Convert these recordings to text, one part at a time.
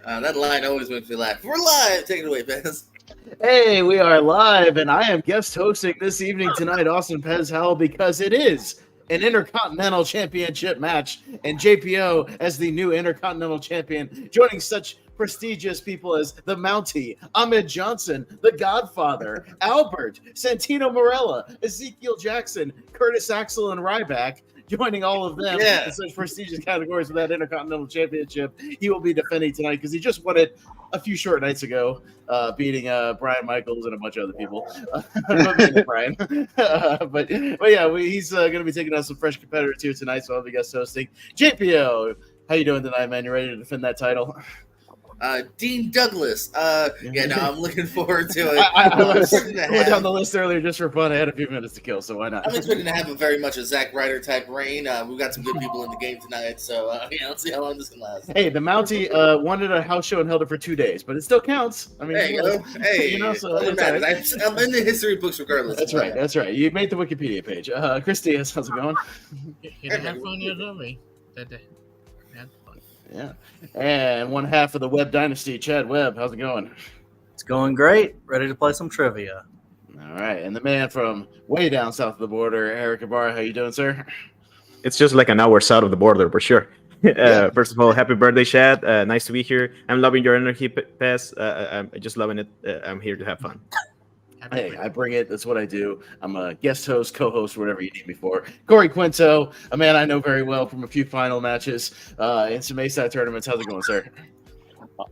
That line always makes me laugh. We're live. Take it away, Pez. Hey, we are live, and I am guest hosting this evening tonight, Austin Pez Howell, because it is an Intercontinental Championship match, and JPO as the new Intercontinental Champion, joining such prestigious people as the Mountie, Ahmed Johnson, the Godfather, Albert, Santino Marella, Ezekiel Jackson, Curtis Axel, and Ryback. Joining all of them in such prestigious categories with that Intercontinental Championship. He will be defending tonight because he just won it a few short nights ago, beating Brian Michaels and a bunch of other people. Brian. But yeah, he's going to be taking on some fresh competitors here tonight, so I'll be guest hosting. JPO, how you doing tonight, man? You ready to defend that title? Dean Douglas. I'm looking forward to it. I went down the list earlier just for fun. I had a few minutes to kill, so why not? I'm expecting to have very much a Zack Ryder type reign. We've got some good people in the game tonight, so let's see how long this can last. Hey, the Mountie wanted a house show and held it for 2 days, but it still counts. I mean, so I'm in the history books regardless. That's right. That's right. You made the Wikipedia page. Christy, how's it going? Have fun, you know me. Yeah. And one half of the Webb Dynasty, Chad Webb. How's it going? It's going great. Ready to play some trivia. All right. And the man from way down south of the border, Eric Ibarra. How you doing, sir? It's just like an hour south of the border, for sure. First of all, happy birthday, Chad. Nice to be here. I'm loving your energy, Pez. I'm just loving it. I'm here to have fun. Hey, I bring it. That's what I do. I'm a guest host, co-host, whatever you need me for. Corey Quinto, a man I know very well from a few final matches in some A-side tournaments. How's it going, sir?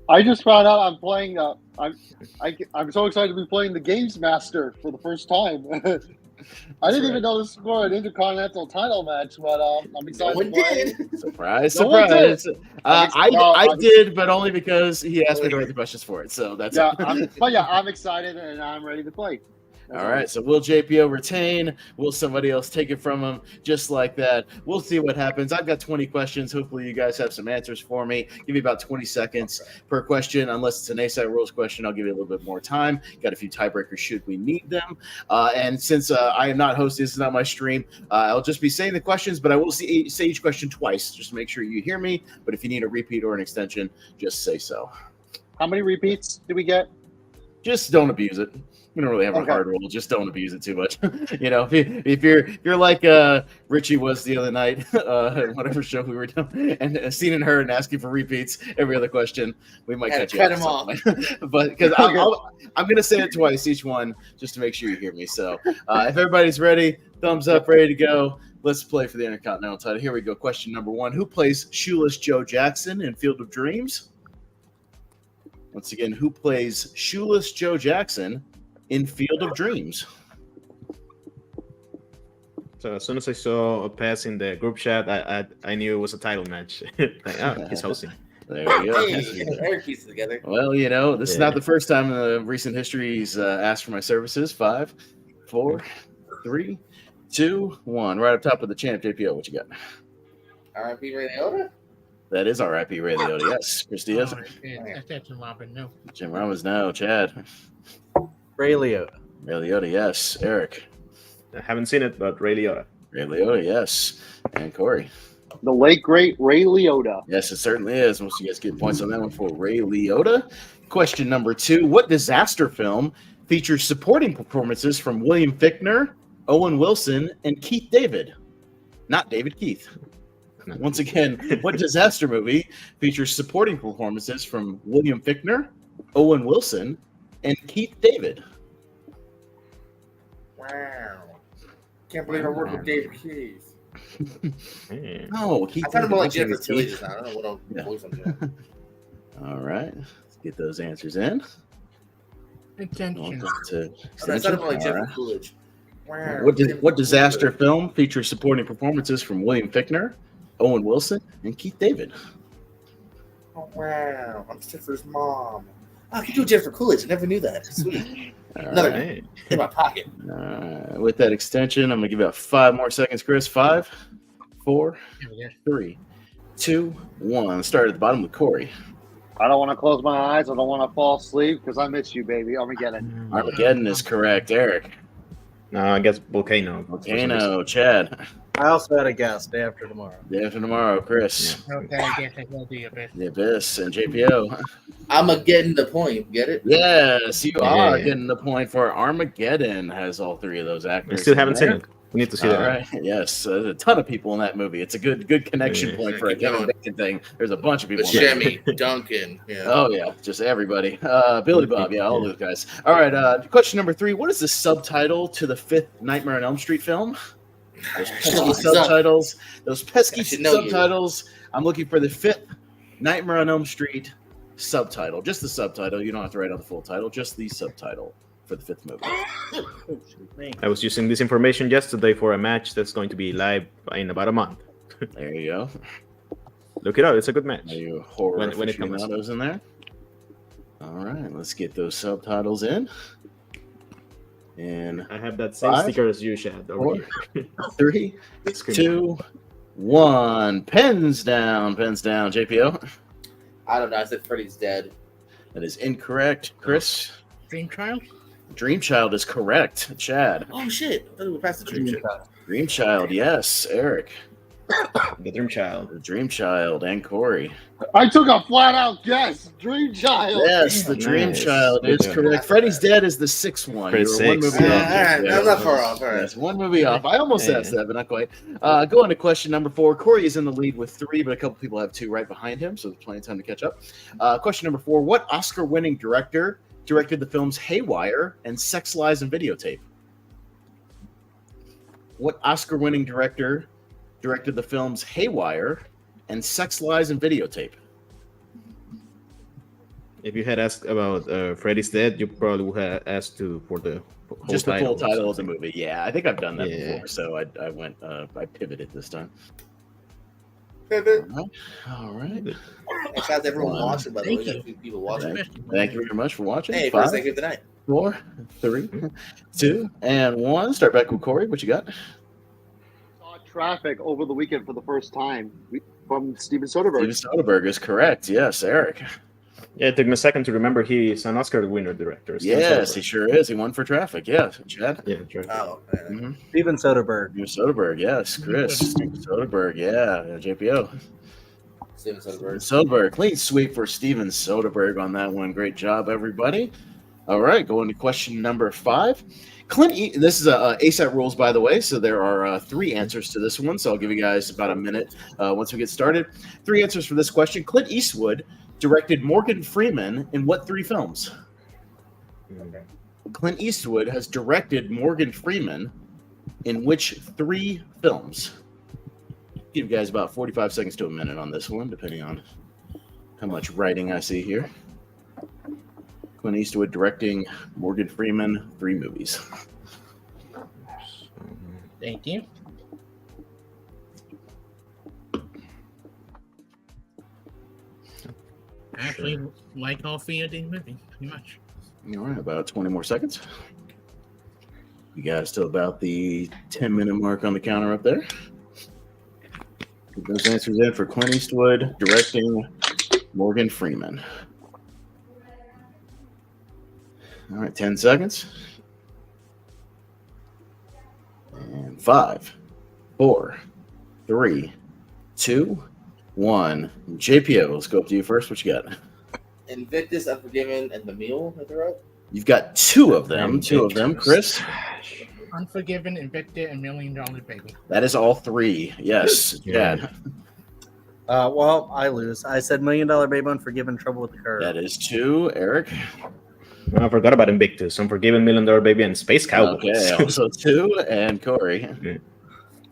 I just found out I'm playing. I'm so excited to be playing the Games Master for the first time. I didn't even know this was for an Intercontinental title match, but I'm excited. No one did. Surprise! I did, but only because he asked me to write the questions for it. So that's I'm excited and I'm ready to play. All right, so will JPO retain? Will somebody else take it from him? Just like that. We'll see what happens. I've got 20 questions. Hopefully you guys have some answers for me. Give me about 20 seconds per question. Unless it's an A-side rules question, I'll give you a little bit more time. Got a few tiebreakers should we need them. And since I am not hosting, this is not my stream, I'll just be saying the questions, but I will say each question twice just to make sure you hear me. But if you need a repeat or an extension, just say so. How many repeats do we get? Just don't abuse it. We don't really have a hard rule. Just don't abuse it too much. If you're like Richie was the other night, whatever show we were doing, and seeing and heard and asking for repeats every other question, we might cut him off. But because I'm going to say it twice each one just to make sure you hear me. So if everybody's ready, thumbs up, ready to go. Let's play for the Intercontinental title. Here we go. Question number 1: Who plays Shoeless Joe Jackson in Field of Dreams? Once again, who plays Shoeless Joe Jackson in Field of Dreams? So as soon as I saw a pass in the group chat, I knew it was a title match. He's hosting. There we go. Eric pieced together. Well, this is not the first time in the recent history he's asked for my services. 5, 4, 3, 2, 1. Right up top of the champ, JPO. What you got? R.I.P. Ray Liotta? That is R.I.P. Ray Liotta. Yes. Christy, yes. That's Jim Robin, no. Jim Robbins, no. Chad. Ray Liotta. Ray Liotta, yes. Eric. I haven't seen it, but Ray Liotta. Ray Liotta, yes. And Corey. The late, great Ray Liotta. Yes, it certainly is. Most of you guys get points on that one for Ray Liotta. Question number 2. What disaster film features supporting performances from William Fichtner, Owen Wilson, and Keith David? Not David Keith. Once again, what disaster movie features supporting performances from William Fichtner, Owen Wilson, and Keith David? Wow. Can't believe I worked with David Keith. No, Keith. I kind of more like Jennifer Tilly just now. I don't know what voice I'm doing. All right. Let's get those answers in. Attention. I sounded more like Jennifer Coolidge. Wow. What disaster film features supporting performances from William Fichtner, Owen Wilson, and Keith David? Oh, wow. I'm Jennifer's mom. Oh, I could do Jennifer Coolidge. I never knew that. Sweet. Another in my pocket. With that extension, I'm going to give you 5 more seconds, Chris. 5, 4, 3, 2, 1. Start at the bottom with Corey. I don't want to close my eyes. I don't want to fall asleep because I miss you, baby. Armageddon. Armageddon is correct. Eric. No, I guess Volcano. Volcano, Chad. I also had a guess. Day after tomorrow. Day after tomorrow, Chris. Okay, I guess I will do your best. The Abyss and JPO. I'm a getting the point. Get it? Yes, you are Yeah. getting the point for Armageddon. Has all three of those I actors. still haven't in seen there. it. We need to see All that. right. Yes, there's a ton of people in that movie. It's a good connection Yeah. point for a Keep going. Kevin Bacon thing. There's a bunch of people. in that. Buscemi, Duncan. Yeah. Oh yeah, just everybody. Billy Bob, yeah, all those guys. All right. Question number 3: what is the subtitle to the 5th Nightmare on Elm Street film? Those pesky subtitles. Those pesky I should know you. subtitles. I'm looking for the 5th Nightmare on Elm Street subtitle. Just the subtitle. You don't have to write out the full title. Just the subtitle for the 5th movie. I was using this information yesterday for a match that's going to be live in about a month. There you go. Look it up. It's a good match. Are you horror When it comes. aficionados in there? All right, let's get those subtitles in. And I have that same 5, sticker as you, Shad. Over 4, here. 3, Screen. 2, 1. Pens down, JPO. I don't know. I said Freddy's dead. That is incorrect. Chris, Dreamchild? Dreamchild is correct. Chad, Oh shit! I thought we passed the dream ship. Dreamchild, yes. Eric, The Dream Child. Dreamchild, and Corey. I took a flat out guess. Dream Child. Yes, the Nice. Dreamchild Good is job. correct. Freddy's Dead is the 6th one. Freddy's You were one 6. movie All off. right, Yeah. I'm not far off. All right. Yes, one movie off. I almost Yeah. asked that, but not quite. Go on to question number 4. Corey is in the lead with 3, but a couple people have 2 right behind him, so there's plenty of time to catch up. Question number 4. What Oscar-winning director directed the films Haywire and Sex, Lies, and Videotape? What Oscar-winning director directed the films Haywire and Sex, Lies, and Videotape? If you had asked about Freddy's Dead, you probably would have asked for the whole Just the full title of the something. movie. Yeah, I think I've done that Yeah. before, so I went, I pivoted this time. Pivot. All right. And shout out to everyone Wow. watching. By the way, Thank we got you. a few people watching. Thank you very much for watching. Hey, 5, first thank you tonight. 4, 3, 2, and 1. Start back with Corey. What you got? Saw Traffic over the weekend for the first time from Steven Soderbergh. Steven Soderbergh is correct. Yes, Eric. Yeah, it took me a second to remember he's an Oscar winner director. Steven Yes, he Soderbergh. sure is. He won for Traffic. Yes, Chad. Yeah, sure. Oh, man. Mm-hmm. Steven Soderbergh. Steven Soderbergh. Yes, Chris. Steven Soderbergh. Yeah, JPO. Steven Soderbergh. Soderbergh. Clean sweep for Steven Soderbergh on that one. Great job, everybody. All right, going to question number 5. This is ASAP rules, by the way, so there are 3 answers to this one, so I'll give you guys about a minute once we get started. 3 answers for this question. Clint Eastwood directed Morgan Freeman in what 3 films? Clint Eastwood has directed Morgan Freeman in which 3 films? Give you guys about 45 seconds to a minute on this one, depending on how much writing I see here. Clint Eastwood directing Morgan Freeman 3 movies. Thank you. I actually like all 3 of these movies, pretty much. All right, about 20 more seconds. You guys still about the 10-minute mark on the counter up there. Get those answers in for Clint Eastwood directing Morgan Freeman. All right, 10 seconds. And 5, 4, 3, 2, 1. JPO, let's go up to you first. What you got? Invictus, Unforgiven, and The Mule. Is that right? You've got 2 of them. 2 of them, Chris. Unforgiven, Invicta, and $1 Million Baby. That is all 3. Yes, Yeah. Chad. Well, I lose. I said $1 Million Baby, Unforgiven, Trouble with the Curve. That is 2. Eric. I forgot about Invictus, Unforgiven, $1 Million Baby, and Space Cowboys. Okay, also 2. And Corey.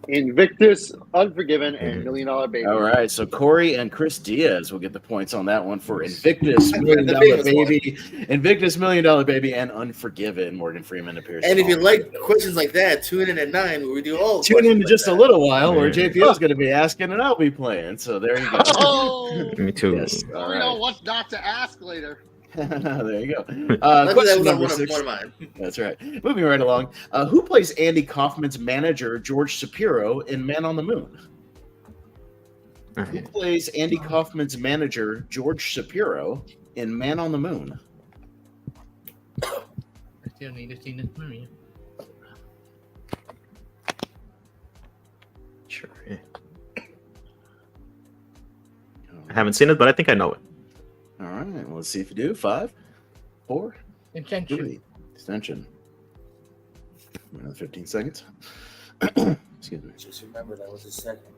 Invictus, Unforgiven, and $1 Million Baby. All right, so Corey and Chris Diaz will get the points on that one for Invictus, $1 Million The famous Baby, Invictus, $1 Million Baby, and Unforgiven. Morgan Freeman appears. And in if you all like three. questions like that, tune in at 9 where we do all. Tune in in just a little while where Yeah. JPO is going to be asking and I'll be playing. So there you go. Oh, Me too. Yes, all we know right. what not to ask later. There you go. Luckily, that Question was number one 6. of mine. That's right. Moving right along. Who plays Andy Kaufman's manager, George Shapiro, in Man on the Moon? Who plays Andy Kaufman's manager, George Shapiro, in Man on the Moon? I still need to see this movie. Sure. Yeah. I haven't seen it, but I think I know it. All right, well, let's see if you do. 5, 4, Intention. 3. Extension. Another 15 seconds. Excuse me. Just remember that was a second.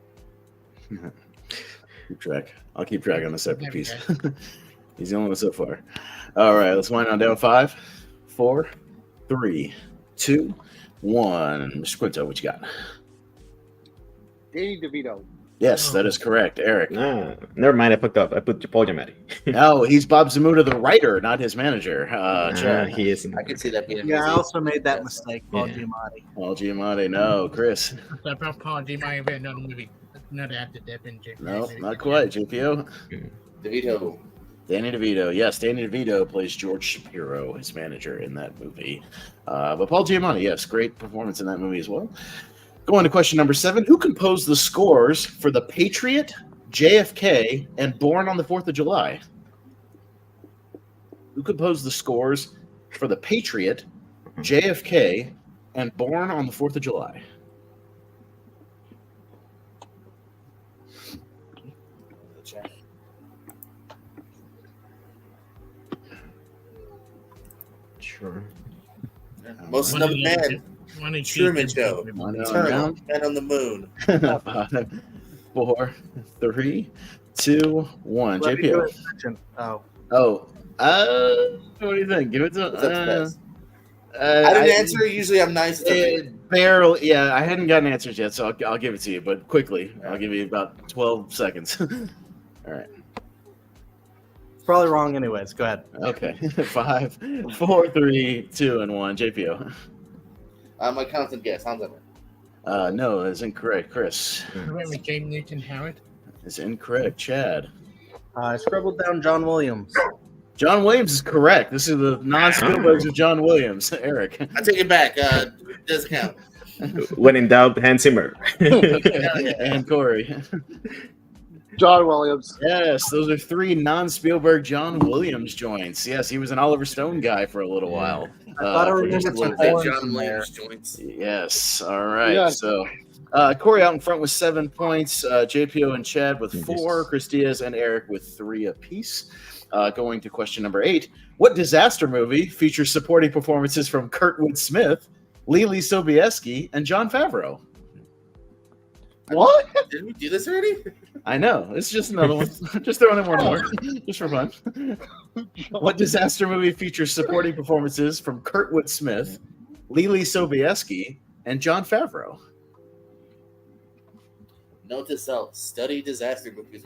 Keep track. I'll keep track on the separate piece. He's the only one so far. All right, let's wind on down. 5, 4, 3, 2, 1. Mr. Quinto, what you got? Danny DeVito. Yes, that is correct. Eric. No, never mind. I put Paul Giamatti. No, he's Bob Zamuda, the writer, not his manager. Chad. He is. I can see that being. Yeah, I easy. also made that mistake, Paul Yeah. Giamatti. Paul Giamatti. No, Chris. So about Paul G. might have been another movie. Another actor that been J. No, not quite. JPO. DeVito. Danny DeVito. Yes, Danny DeVito plays George Shapiro, his manager in that movie. But Paul Giamatti, yes, great performance in that movie as well. Going to question number 7. Who composed the scores for The Patriot, JFK, and Born on the 4th of July? Who composed the scores for The Patriot, JFK, and Born on the 4th of July? Sure. Most another man. Truman Show. One on Turn down. Man on the moon. 5, 4, 3, 2, 1. Let me do JPO. Intention. Oh, What do you think? Give it to. What's up, Spence? I didn't answer. Usually I'm nice to Barely. Yeah, I hadn't gotten answers yet, so I'll give it to you, but quickly. I'll give you about 12 seconds. All right. it's probably wrong anyways. Go ahead. Okay. 5, 4, 3, 2, and 1. JPO. my constant guess. Hans Zimmer. No, that's incorrect. Chris. Remember James Newton Howard? It's incorrect. Chad. I scribbled down John Williams. John Williams is correct. This is the non-Spielbergs of John Williams. Eric. I take it back. Does count. When in doubt, Hans Zimmer. And Corey. John Williams. Yes, those are 3 non-Spielberg John Williams joints. Yes, he was an Oliver Stone guy for a little while. I thought I for just a remembered little some bit. horns John in there. Williams joints. Yes, all right. Yes. So Corey out in front with 7 points. JPO and Chad with 4. Yes. Chris Diaz and Eric with 3 apiece. Going to question number 8. What disaster movie features supporting performances from Kurtwood Smith, Lily Sobieski, and John Favreau? What? Did we do this already? I know. It's just another one. Just throwing in one more. Just for fun. What disaster movie features supporting performances from Kurtwood Smith, Lily Sobieski, and John Favreau? Note to self: study disaster movies.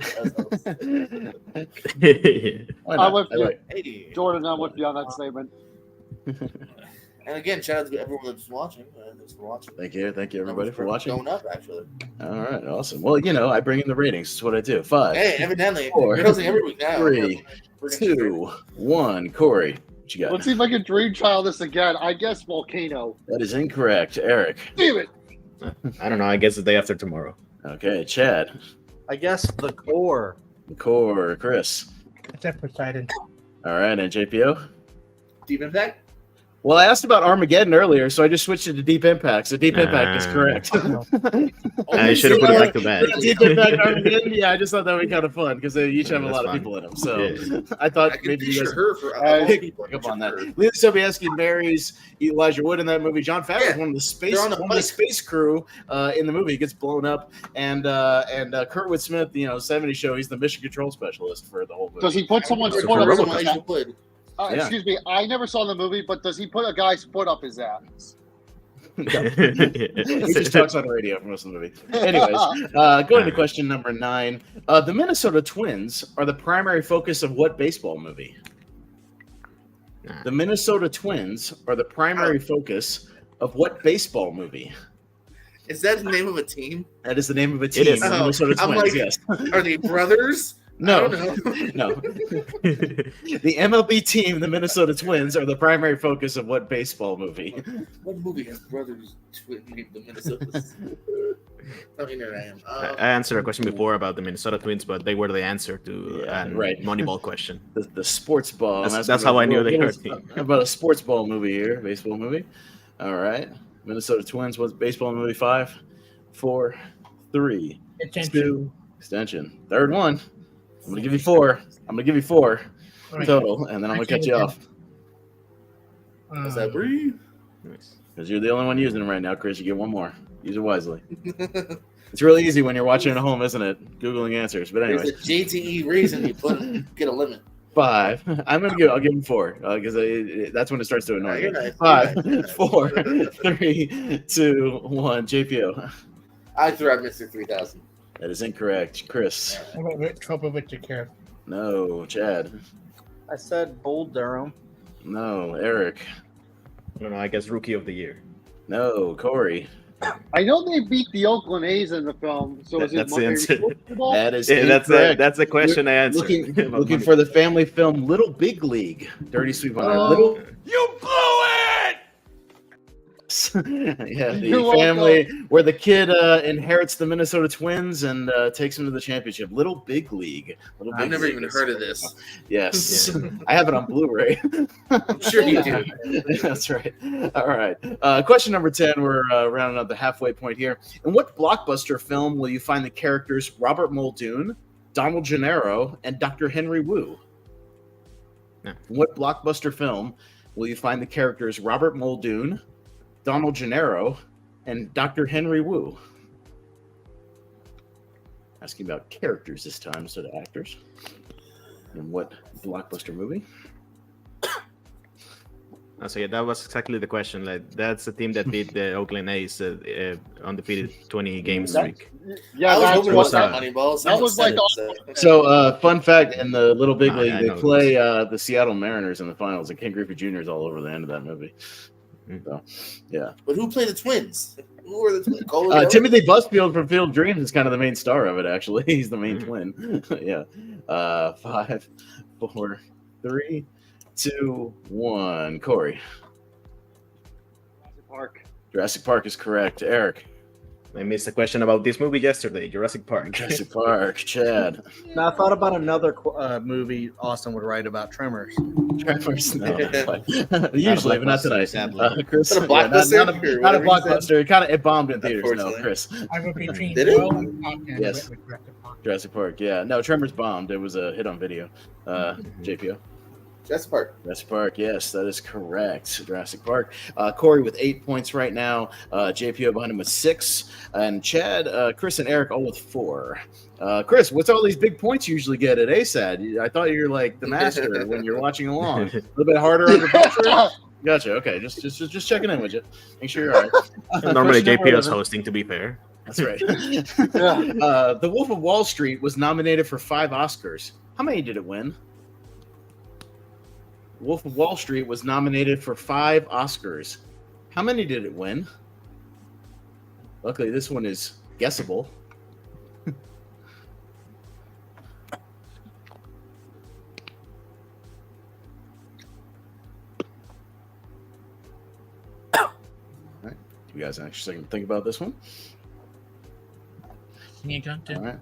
Why I'm not? with I you. like- Hey. Jordan, I'm with you on that statement. And again, shout out to everyone that's watching. Thanks for watching. Thank you, everybody, for watching. Going up, actually. All right, awesome. Well, I bring in the ratings. That's what I do. 5, Hey, evidently, 4, you're hosting every week now. 3, We're gonna 2, 1. Corey, what you got? Let's see if I can dream child this again. I guess Volcano. That is incorrect. Eric. Damn it. I don't know. I guess the day after tomorrow. Okay, Chad. I guess the core. Core. Chris. Except Poseidon. All right, and JPO. Deep Impact. Well, I asked about Armageddon earlier, so I just switched it to Deep Impact. So Deep Impact is correct. I should have put it back to back. Deep Impact Armageddon. Yeah, I just thought that would be kind of fun because they each have a That's lot of fine. people in them. So Yeah. I thought I can maybe you picture guys her for pick up on that. Lily Sobieski marries Elijah Wood in that movie. John Favreau is Yeah. one of the space They're on a one of the bike. space crew in the movie. He gets blown up, and Kurtwood Smith, 70s show, he's the mission control specialist for the whole movie. Does he put someone's It's foot a up his robot. ass? Yeah. Excuse me, I never saw the movie, but does he put a guy's foot up his ass? He just talks on the radio for most of the movie. Anyways, going to question number 9. The Minnesota Twins are the primary focus of what baseball movie? The Minnesota Twins are the primary focus of what baseball movie? Is that the name of a team? That is the name of a It team. is. The Minnesota I'm Twins, like- yes. Are they brothers? No, I don't know. no. The MLB team, the Minnesota Twins, are the primary focus of what baseball movie? What movie has brothers named the Minnesota? Oh, here I am. I answered a question before about the Minnesota Twins, but they were the answer to a right. Moneyball question. The sports ball. That's how I knew they heard me. About a sports ball movie here, baseball movie. All right. Minnesota Twins was baseball movie. 5, 4, 3, Attention. 2, extension. Third one. I'm gonna give you 4. I'm gonna give you 4 Right. total, and then I'm gonna cut you off Is that breathe? Nice. because you're the only one using them right now, Chris. You get one more. Use it wisely. It's really easy when you're watching at home, isn't it? Googling answers. But There's anyway, a JTE reason you get a limit. 5. I'll give him 4 because that's when it starts to annoy You're me. nice. 5, You're nice. 4, 3, 2, 1. JPO. I threw out Mr. 3000. That is incorrect. Chris. Trouble with the care. No. Chad. I said Bull Durham. No. Eric. I don't know. I guess Rookie of the Year. No. Corey. I know they beat the Oakland A's in the film, so is it That's the answer. football? That is Yeah, incorrect. that's the question I answered. Looking, About looking money. for the family film Little Big League. Dirty Sweep on Oh. Little. You blew it. Yeah, the You're family where the kid inherits the Minnesota Twins and takes them to the championship. Little Big League. Little Big I've never League even is- heard of this. Yes, I have it on Blu-ray. I'm sure you do. That's right. All right. Question number 10. We're rounding up the halfway point here. In what blockbuster film will you find the characters Robert Muldoon, Donald Gennaro, and Dr. Henry Wu? Yeah. In what blockbuster film will you find the characters Robert Muldoon, Donald Gennaro, and Dr. Henry Wu? Asking about characters this time instead of actors. In what blockbuster movie? So yeah, that was exactly the question. Like, that's the team that beat the Oakland A's undefeated 20-game streak. Yeah, I was that's hoping it what was not Moneyball. that was like So, fun fact: in the Little Big I League, they know play the Seattle Mariners in the finals, and Ken Griffey Jr. is all over the end of that movie. So, yeah. But who played the Twins? Who were the Twins? Cole and Timothy Busfield from Field of Dreams is kind of the main star of it. Actually, he's the main Mhm. twin. Yeah. 5, 4, 3, 2, 1. Corey. Park. Jurassic Park is correct. Eric. I missed a question about this movie yesterday, Jurassic Park. Jurassic Park. Chad. Now I thought about another movie Austin would write about, Tremors. Tremors. No. Usually, but not tonight. Sadly. Chris. Is it a yeah, blockbuster? not Or a whatever you blockbuster. It bombed in theaters. No, Unfortunately. Chris. I would be between Did it? Will and Park and Yes. with Jurassic Park. Jurassic Park. Yeah. No, Tremors bombed. It was a hit on video. JPO. Jurassic Park. Jurassic Park. Yes, that is correct. Jurassic Park. Corey with 8 points right now. JPO behind him with 6. And Chad, Chris, and Eric all with 4. Chris, what's all these big points you usually get at ASAD? I thought you were like the master when you're watching along. A little bit harder under pressure. Gotcha. Okay, just checking in with you. Make sure you're all right. Normally Question number JPO is 11. hosting, to be fair. That's right. Yeah. The Wolf of Wall Street was nominated for 5 Oscars. How many did it win? Wolf of Wall Street was nominated for 5 Oscars. How many did it win? Luckily, this one is guessable. All right. You guys actually think about this one? You done All to right.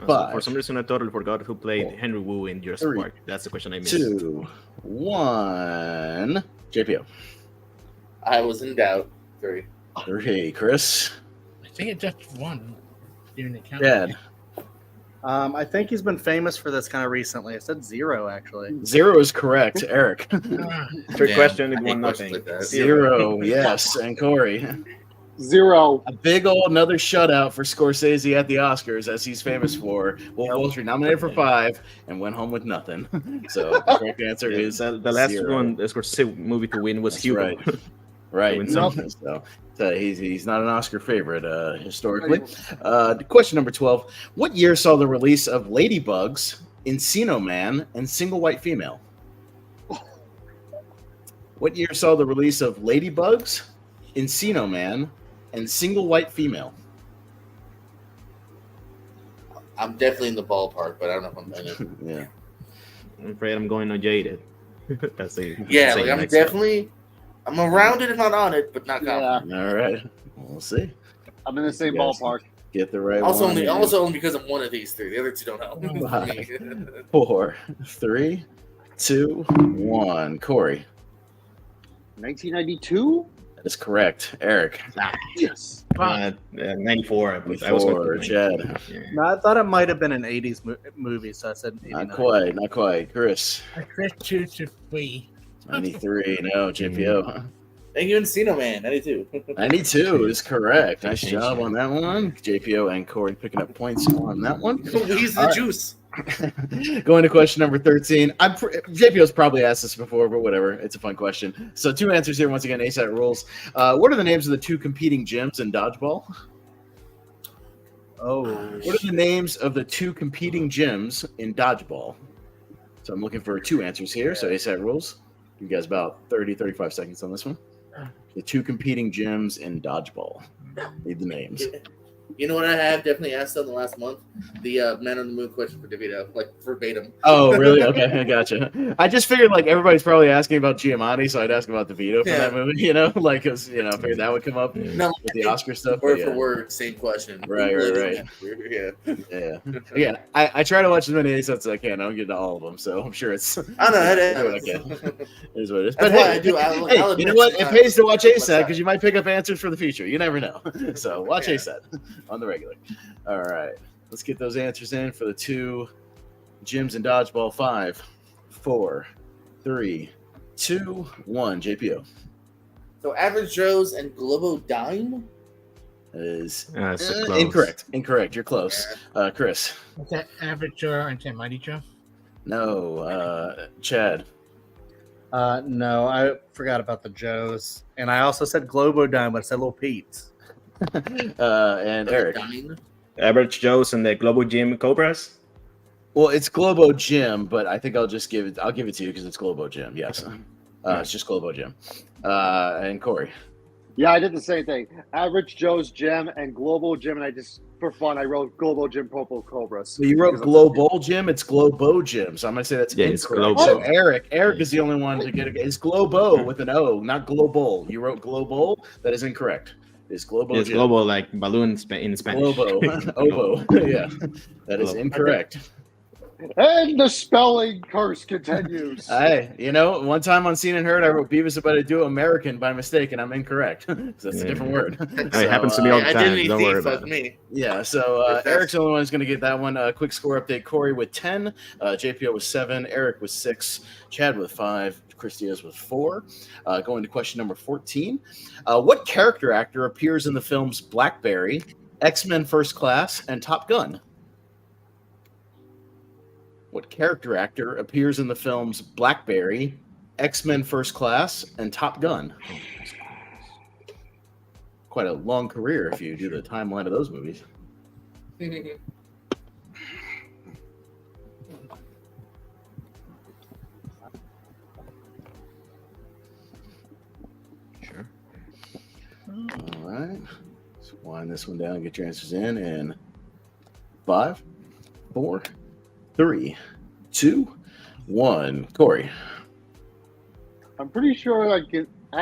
So Five. for some reason, I totally forgot who played Four. Henry Wu in Jurassic 3, Park. That's the question I missed. 2, 1. JPO. I was in doubt. 3. 3. Chris. I think it just won during the count. Chad. I think he's been famous for this kind of recently. I said 0, actually. 0 is correct. Eric. Third Damn, question, I it hate won questions nothing. like that. 0. Yes. And Corey. 0. A big old another shutout for Scorsese at the Oscars, as he's famous for. Wolf of Wall Street nominated for 5 and went home with nothing. So the correct answer is The last 0. one, the Scorsese movie to win was That's Hugo. right. Right. Win So, something. he's not an Oscar favorite historically. Question number 12. What year saw the release of Ladybugs, Encino Man, and Single White Female? What year saw the release of Ladybugs, Encino Man, and Single White Female? I'm definitely in the ballpark, but I don't know if I'm in it. Yeah. I'm afraid I'm going on Jaded. That's the Yeah, same like I'm next one. definitely, I'm around it if not on it, but not confident. Yeah, All right. We'll see. I'm in the same Yes. ballpark. Get the right Also one. only because I'm one of these 3. The other 2 don't help. Right. 4, 3, 2, 1. Corey. 1992. That is correct. Eric. Yes. 94. I was Before with Chad. No, I thought it might have been an 80s movie, so I said 89. Not quite. Chris. Chris 2 to 3. 93. No, JPO. Thank you, Encino Man. 92. 92 is correct. Nice job on that one. JPO and Corey picking up points on that one. He's the All right. juice. Going to question number 13. JPO's probably asked this before, but whatever. It's a fun question. So 2 answers here. Once again, ASAT rules. What are the names of the 2 competing gyms in dodgeball? Oh, What are the names of the 2 competing gyms in dodgeball? So I'm looking for 2 answers here. So ASAT rules. You guys about 30, 35 seconds on this one. The 2 competing gyms in dodgeball. Need the names. You know what I have definitely asked on the last month? The Man on the Moon question for DeVito, like verbatim. Oh, really? Okay, I gotcha. I just figured like everybody's probably asking about Giamatti, so I'd ask about DeVito for that movie, like, because, I figured that would come up No, with the Oscar stuff. word but for yeah. word, same question. Right. Yeah. Yeah. I try to watch as many ASATs as I can. I don't get to all of them, so I'm sure it's. I know. It is what it is. That's But why hey, I do. hey, you know what? It pays to watch ASAT because you might pick up answers for the future. You never know. So watch ASAT on the regular. All right. Let's get those answers in for the 2 gyms in dodgeball. 5, 4, 3, 2, 1. JPO So Average Joe's and Globo Dime. is so close. Incorrect. You're close. Chris. Is that Average Joe and that Mighty Joe? No. Chad. no, I forgot about the Joes. And I also said Globodime, but I said Little Pete's. And Eric. Dime. Average Joe's and the Global Gym Cobras. Well, it's Globo Gym, but I think I'll give it to you because it's Globo Gym. Yes. It's just Globo Gym. And Corey. Yeah, I did the same thing. Average Joe's Gym and Global Gym, and I just, for fun, I wrote Global Gym Purple Cobras. So you wrote Global Gym. It's Globo Gym. So I'm gonna say that's it's incorrect. Globo. So Eric is the only one to get it. It's Globo with an O, not Global. You wrote Global. That is incorrect. It's Globo It's Gym. global, like balloon in Spanish. Globo. Obo. Yeah, that is incorrect. And the spelling curse continues. Hey, one time on Seen and Heard, I wrote Beavis about to do American by mistake, and I'm incorrect. So that's a different word. It happens to me all the I time. didn't Don't worry think about fuck it. me. Yeah, so Eric's the only one who's going to get that one. Quick score update. Corey with 10. JPO with 7. Eric with 6. Chad with 5. Chris Diaz with 4. Going to question number 14. What character actor appears in the films Blackberry, X-Men First Class, and Top Gun? What character actor appears in the films Blackberry, X-Men First Class, and Top Gun? Quite a long career if you do the timeline of those movies. Sure. All right. Let's wind this one down and get your answers in 5, 4, 3, 2, 1. Corey. I'm pretty sure I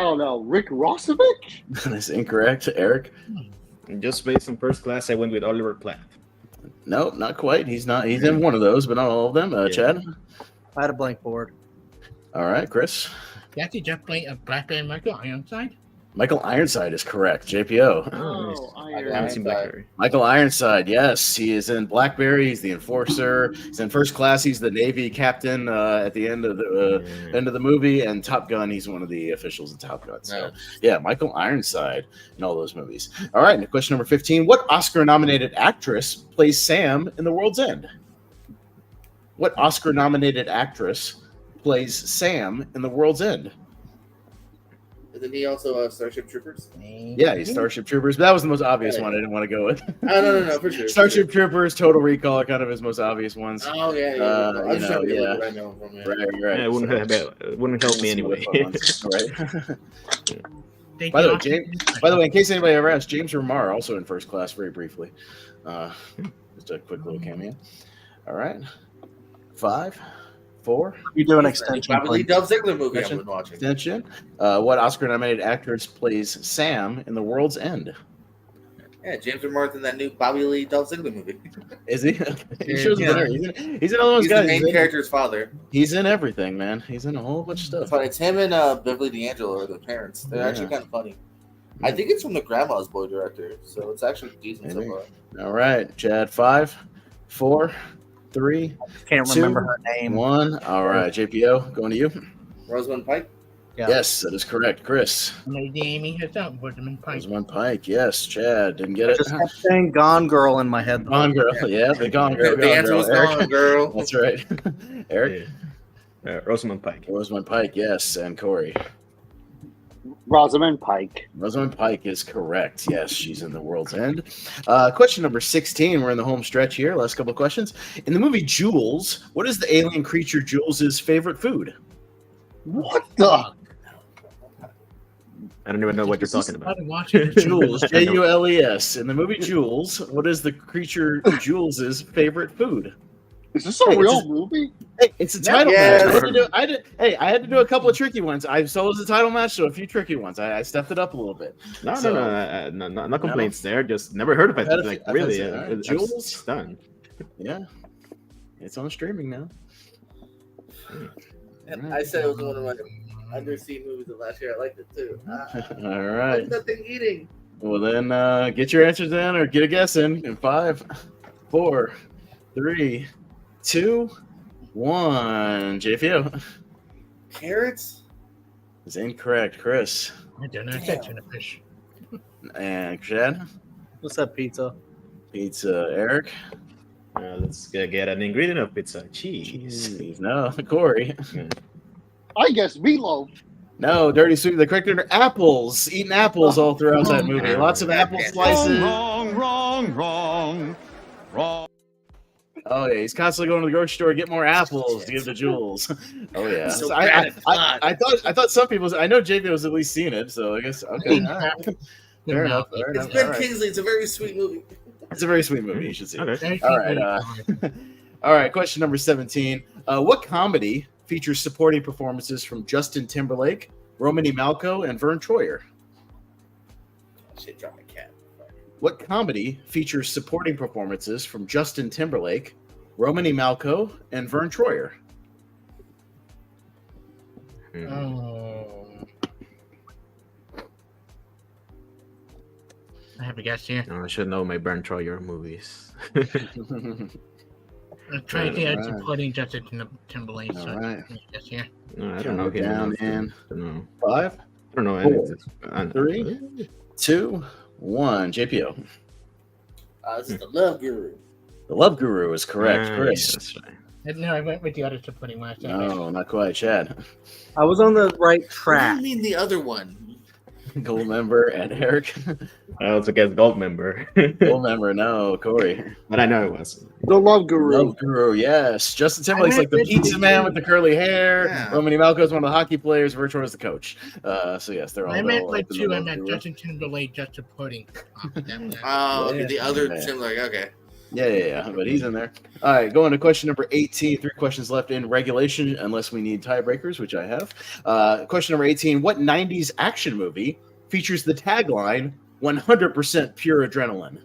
don't know, Rick Rossovich? That's incorrect. Eric. Just based on First Class, I went with Oliver Platt. No, not quite. He's not. He's in one of those, but not all of them. Chad. I had a blank board. All right, Chris. That's the just play of Blackberry Michael Ironside. Michael Ironside is correct. JPO. Oh, I haven't seen Blackberry. Michael Ironside, yes, he is in Blackberry. He's the enforcer. He's in First Class. He's the Navy captain at the end of the movie. And Top Gun, he's one of the officials in Top Gun. So, yeah, Michael Ironside in all those movies. All right, and question number 15. What Oscar-nominated actress plays Sam in The World's End? What Oscar-nominated actress plays Sam in The World's End? Isn't he also Starship Troopers? Yeah, he's Starship Troopers. But that was the most obvious one I didn't want to go with. No, for sure. Starship Troopers, Total Recall are kind of his most obvious ones. Oh, yeah. I'm just trying to be what I know from him. Right. Yeah, it wouldn't help me anyway. Right. By the way, in case anybody ever asked, James Remar also in First Class very briefly. Just a quick little cameo. All right. 5, 4. You do an extension. Probably please. Dolph Ziggler movie I've been watching. Extension. What Oscar-nominated actress plays Sam in The World's End? Yeah, James Remar in that new Bobby Lee Dolph Ziggler movie. Is he? He shows Yeah. there. He's in all those He's guys. the main character's father. He's in everything, man. He's in a whole bunch of It's stuff. funny. It's him and Beverly D'Angelo are the parents. They're actually kind of funny. I think it's from the Grandma's Boy director, so it's actually decent so Maybe. far. All right, Chad. 5, 4, 3, Can't Two. remember her name. 1. All right, JPO, going to you. Rosamund Pike. Yeah. Yes, that is correct. Chris. Lady Amy herself, Rosamund Pike. Rosamund Pike. Yes, Chad didn't get I it. just kept saying Gone Girl in my head. Gone Girl. Yeah, the Gone Girl. The answer was Eric. gone, girl. That's right. Eric. Rosamund Pike. Rosamund Pike. Yes, and Corey. Rosamund Pike. Rosamund Pike is correct. Yes, she's in The World's End. Question number 16. We're in the home stretch here. Last couple of questions. In the movie Jules, what is the alien creature Jules' favorite food? What the? I don't even know what you're talking about. Started watching it. Jules, Jules. In the movie Jules, what is the creature Jules' favorite food? Is this a Hey, real it's movie? Hey, it's a title Yeah. match. I had to do a couple of tricky ones. I saw it was a title match, so a few tricky ones. I stepped it up a little bit. No, So- no complaints there. Just never heard of it. I've had a Like few- really, I've had some- I'm Jules? stunned. Yeah, it's on streaming now. And I said it was one of my undersea movies of last year. I liked it too. All right. What's that thing eating? Well, then get your answers in or get a guess in 5, 4, 3, 2, 1. JPO Carrots? is incorrect. Chris I don't know. That's tuna fish. and Chad. What's that pizza? Pizza. Eric. Let's get an ingredient of pizza: cheese. Cheese. No. Corey. I guess meatloaf. No. Dirty Sweet. The correct answer: apples. Eating apples all throughout that movie. Lots of apple slices. Wrong. Oh yeah, he's constantly going to the grocery store to get more apples to give to Jules. Oh yeah. So So bad I thought some people. I know JP was at least seen it, so I guess okay. All right. Fair enough. Fair It's enough. Ben All right. Kingsley. It's a very sweet movie. It's a very sweet movie. You should see it. Okay. All right. All right. Question number 17. What comedy features supporting performances from Justin Timberlake, Romany Malco, and Vern Troyer? Shit, drop my cat. What comedy features supporting performances from Justin Timberlake, Romany Malco, and Vern Troyer? Oh. I have a guess here. No, I should know my Bernd Troyer movies. I'm trying to think of Alright. supporting Justin Timberlake. So All right. I guess here. No, I Count don't know it him down, enough man. to know. 5, I don't know Four, anything. 3, 2, 1. JPO. This is the Love Guru. The Love Guru is correct. Chris. That's right. No, I went with the other supporting one. No, not quite. Chad. I was on the right What do track. you mean the other one? Gold member and Eric. I also guess Gold Member, Gold member. No, Corey. but I know it was. The Love Guru. Love Guru. Yes. Justin Timberlake's I like the meant pizza with man you. with the curly hair. Yeah. Romany Malco's one of the hockey players. Virtual is the coach. So yes, they're all. I they're meant all with up in the two. I Love meant Guru. Justin Timberlake just supporting. Oh, okay, Yeah. the other Yeah. Timberlake. Okay. Yeah. But he's in there. All right, going to question number 18. 3 questions left in regulation, unless we need tiebreakers, which I have. Question number 18. What 90s action movie features the tagline 100% pure adrenaline?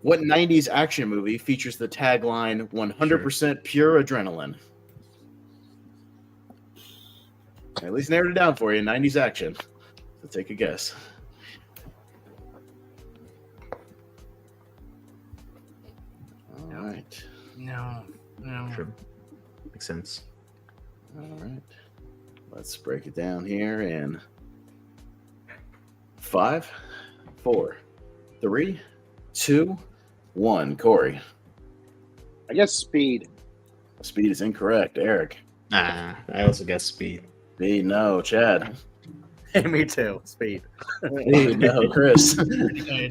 What 90s action movie features the tagline 100% pure adrenaline? I at least narrowed it down for you. 90s action. So take a guess. All right. No. True. Makes sense. All right. Let's break it down here in 5, 4, 3, 2, 1. Corey. I guess Speed. Speed is incorrect. Eric. I also guess Speed. B, no. Chad. Me too. Speed. B, no. Chris.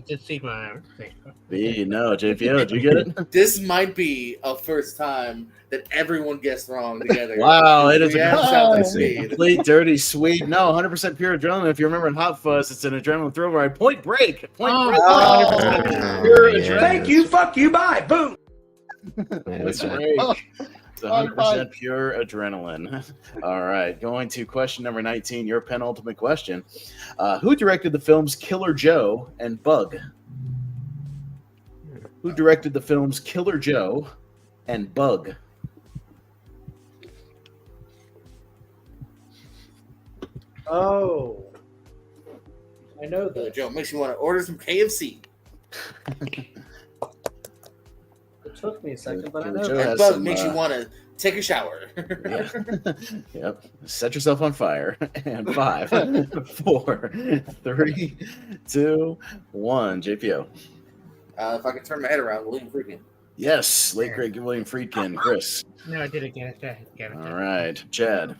Just see what I think. B, no. JPO, did you get it? This might be a first time that everyone guessed wrong together. Wow, it is a Yeah, complete- shout out to I see. Speed. Complete dirty sweet. No, 100% pure adrenaline. If you remember in Hot Fuzz, it's an adrenaline thrill ride. Point Break. Point Oh. Break. 100% Oh, pure yeah. adrenaline. Thank you, fuck you, bye, boom. Yeah, that's Point right. Break. It's 100% pure adrenaline. All right, going to question number 19, your penultimate question. Who directed the films Killer Joe and Bug? Who directed the films Killer Joe and Bug? Oh. I know Billy that. Joe makes you want to order some KFC. It took me a second, but I Billy know Joe that. has And Bug some, makes you want to take a shower. Yep. Set yourself on fire. And 5, 4, 3, 2, 1. JPO. If I can turn my head around, William Friedkin. Yes, late great William Friedkin. Chris. No, I did it again. Get it. All right. Chad.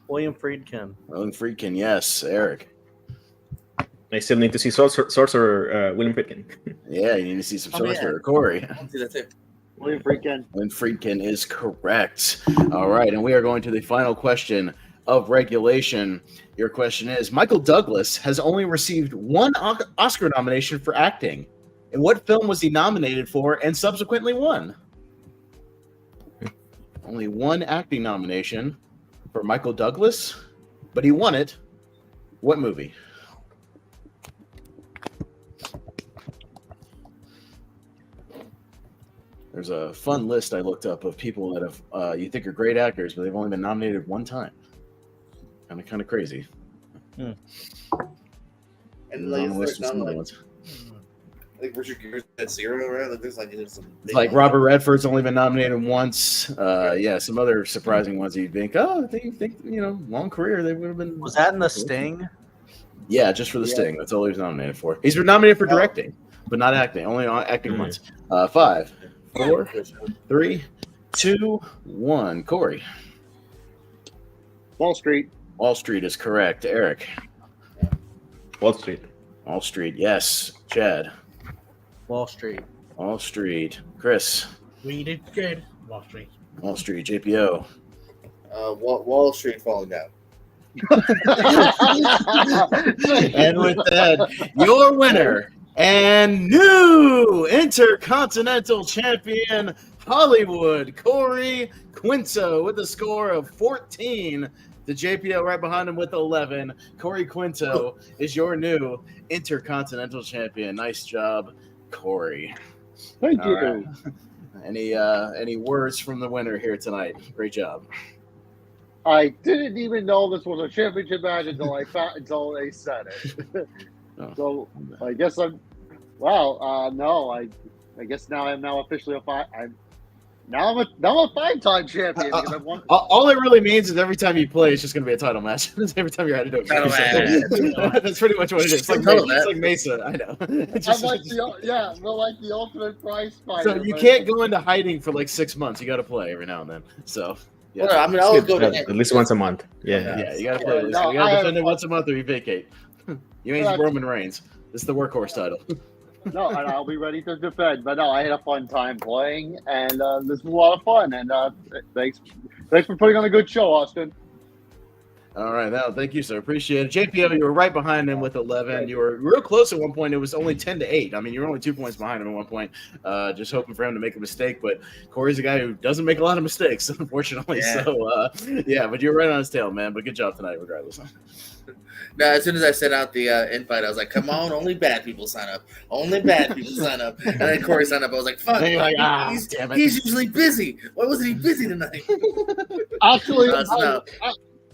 William Friedkin. William Friedkin. Yes. Eric. I still need to see Sorcerer William Friedkin. Yeah, you need to see some Oh, yeah. sorcerer. Corey. I want to see that too. William Friedkin. William Friedkin is correct. All right, and we are going to the final question of regulation. Your question is: Michael Douglas has only received one Oscar nomination for acting. And what film was he nominated for and subsequently won? Only one acting nomination for Michael Douglas, but he won it. What movie? There's a fun list I looked up of people that have you think are great actors, but they've only been nominated one time. Kind of crazy. And On like, the list with some other like, ones. I think Richard Gere's at 0, right? Like, there's some. It's like Robert Redford's only been nominated once. Yeah, some other surprising ones you think, long career they would have been. Was that in The Sting? Yeah, just for the Sting. That's all he was nominated for. He's been nominated for directing, but not acting. Only acting once. 5, 4, 3, 2, 1. Corey. Wall Street. Wall Street is correct. Eric. Wall Street. Wall Street, yes. Chad. Wall Street. Wall Street. Chris. Read it good. Wall Street. Wall Street. JPO. Wall Street falling down. And with that, your winner and new Intercontinental Champion Hollywood, Corey Quinto, with a score of 14. The JPO right behind him with 11. Corey Quinto is your new Intercontinental Champion. Nice job, Corey. Thank All you. right. Any words from the winner here tonight? Great job. I didn't even know this was a championship match until they said it. Oh. So I guess I'm. Wow. No. I guess now I'm officially I'm a 5-time champion because I've won. All it really means is every time you play, it's just going to be a title match. Every time you're at it, Title match. that's pretty much what it is. It's like, it's like Mesa. I know. It's I'm just- like the ultimate prize fighter. so you but- can't go into hiding for like 6 months. You got to play every now and then. So yeah, Well, I mean, I always go to him. At least once a month. Yeah. yeah, you got to play. Yeah, no, you got I to have defend it fun. once a month or you vacate. You ain't Correct. Roman Reigns. This is the workhorse title. No, and I'll be ready to defend. But no, I had a fun time playing, and this was a lot of fun. And thanks for putting on a good show, Austin. All right, now thank you, sir. Appreciate it. JPO, you were right behind him with 11. You were real close at one point. It was only 10-8. I mean, you were only 2 points behind him at one point. Just hoping for him to make a mistake, but Corey's a guy who doesn't make a lot of mistakes, unfortunately. Yeah. So, but you're right on his tail, man. But good job tonight, regardless. No, as soon as I sent out the invite, I was like, "Come on, only bad people sign up. Only bad people sign up." And then Corey signed up. I was like, "Fuck, And you're like, damn it. he's usually busy. Why wasn't he busy tonight?" Actually,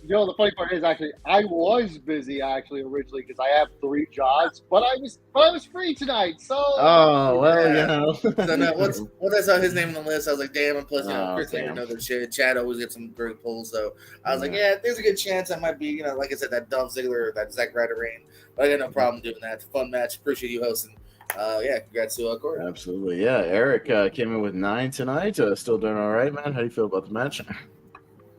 No. the funny part is I was busy originally because I have 3 jobs, but I was free tonight. So Oh, well, Yeah. So no, you know. once I saw his name on the list, I was like, "Damn!" And plus, Oh, Chris damn. never know their shit. Chad always gets some great pulls, so I was like, "Yeah, there's a good chance I might be, like I said, that Dolph Ziggler or that Zack Ryder reign." But I got no problem doing that. It's a fun match. Appreciate you hosting. Congrats to Corey. Absolutely, yeah. Eric came in with 9 tonight. Still doing all right, man. How do you feel about the match?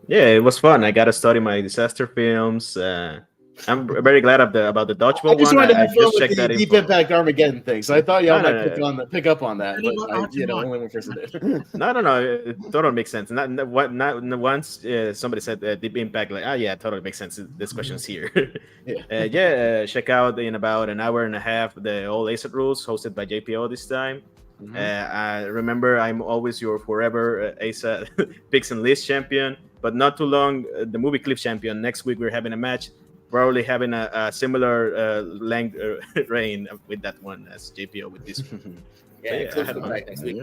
Yeah, it was fun. I got to study my disaster films. I'm very glad about the dodgeball I just one. wanted to I have fun just with checked the that Deep info. Impact Armageddon thing, so I thought y'all No, might pick up on that. But only one person did. No. It totally makes sense. Not once somebody said Deep Impact, like, yeah, totally makes sense. This question's here. Check out in about an hour and a half the All ASAP Rules hosted by JPO this time. I remember I'm always your forever ASAP picks and list champion, but not too long the movie clip champion. Next week we're having a match, probably having a similar length reign with that one as JPO with this one. Yeah, Yeah, Clips I will be had back next week.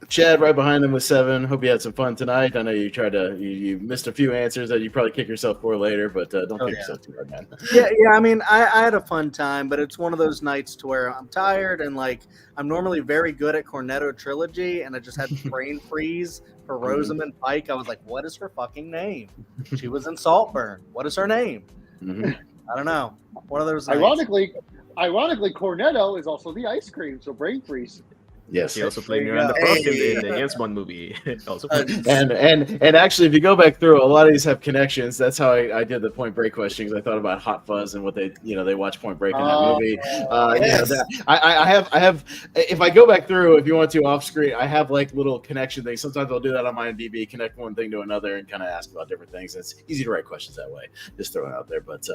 Chad right behind him with 7. Hope you had some fun tonight. I know you tried to you missed a few answers that you probably kick yourself for later, but don't kick yourself too hard, man. Yeah. I mean, I had a fun time, but it's one of those nights to where I'm tired and like I'm normally very good at Cornetto Trilogy, and I just had brain freeze for Rosamund Pike. I was like, what is her fucking name? She was in Saltburn. What is her name? Mhm. I don't know. One of those nights. Ironically, Cornetto is also the ice cream, so brain freeze. Yes. He also played There you Miranda go. Frost in Hey. the James Bond movie. Also, And actually, if you go back through, a lot of these have connections. That's how I did the Point Break question, because I thought about Hot Fuzz and what they watch Point Break in that movie. yes. I have. If I go back through, if you want to off screen, I have like little connection things. Sometimes I'll do that on my IMDb, connect one thing to another, and kind of ask about different things. It's easy to write questions that way. Just throwing it out there. But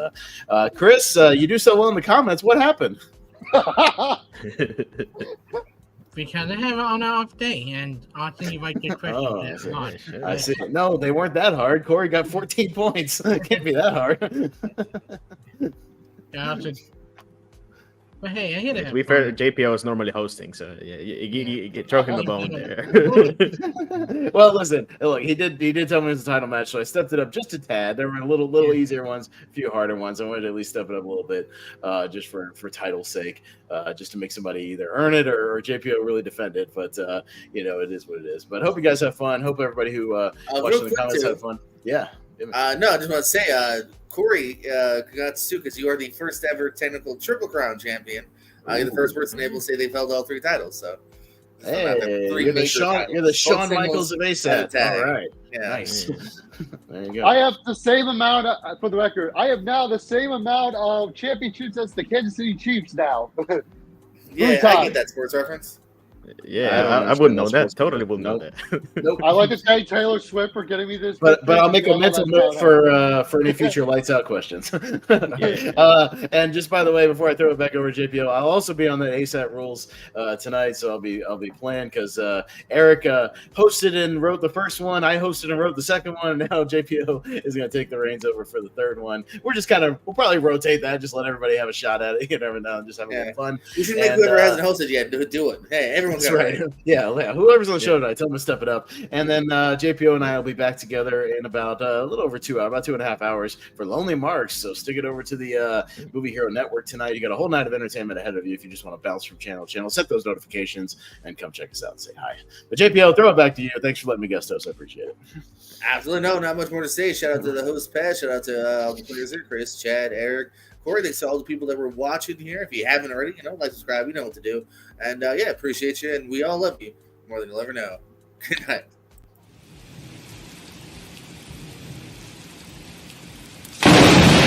Chris, you do so well in the comments. What happened? Because I have it on an off day, and often you might get questions Oh, that yeah, hard. I see. No, they weren't that hard. Corey got 14 points. It can't be that hard. Yeah, but hey, I hit it. to be fair, JPO is normally hosting, so yeah, you get throw him the bone there. Well, listen, look, he did tell me it was a title match, so I stepped it up just a tad. There were a little easier ones, a few harder ones. I wanted to at least step it up a little bit, just for title's sake, just to make somebody either earn it or JPO really defend it. But it is what it is. But hope you guys have fun. Hope everybody who watched real in the quick, comments too. had fun. Yeah. No, I just want to say, Corey, congrats too, because you are the first ever technical Triple Crown champion. You're the first person able to say they've held all 3 titles. So, Hey, Three you're the major Shawn titles. Shawn Both Michaels of singles, ASAP. tag. All right. yeah, Nice. There you go. I have the same amount, for the record, I have now the same amount of championships as the Kansas City Chiefs now. yeah, I times. get that sports reference. Yeah, don't I wouldn't know understand that. that. Totally wouldn't know that. Nope. I like to thank Taylor Swift for getting me this. But I'll make a victory. mental note for any future lights out questions. And just by the way, before I throw it back over to JPO, I'll also be on the ASAP rules tonight, so I'll be playing because Eric hosted and wrote the first one. I hosted and wrote the second one. And now JPO is going to take the reins over for the third one. We'll probably rotate that, just let everybody have a shot at it. You never know, just have a little fun. You should make And, whoever hasn't hosted yet do it. Hey, everyone's That's got right. it. Yeah. Whoever's on the show tonight, tell them to step it up. And then JPO and I will be back together in about a little over 2 hours, about 2.5 hours for Lonely Marks. So stick it over to the Movie Hero Network tonight. You got a whole night of entertainment ahead of you if you just want to bounce from channel to channel. Set those notifications and come check us out and say hi. But JPO, throw it back to you. Thanks for letting me guest host. I appreciate it. Absolutely no, not much more to say. Shout out to the host, Pat. Shout out to all the players here, Chris, Chad, Eric, Corey. Thanks to all the people that were watching here. If you haven't already, like, subscribe. You know what to do. And appreciate you. And we all love you more than you'll ever know. Good night.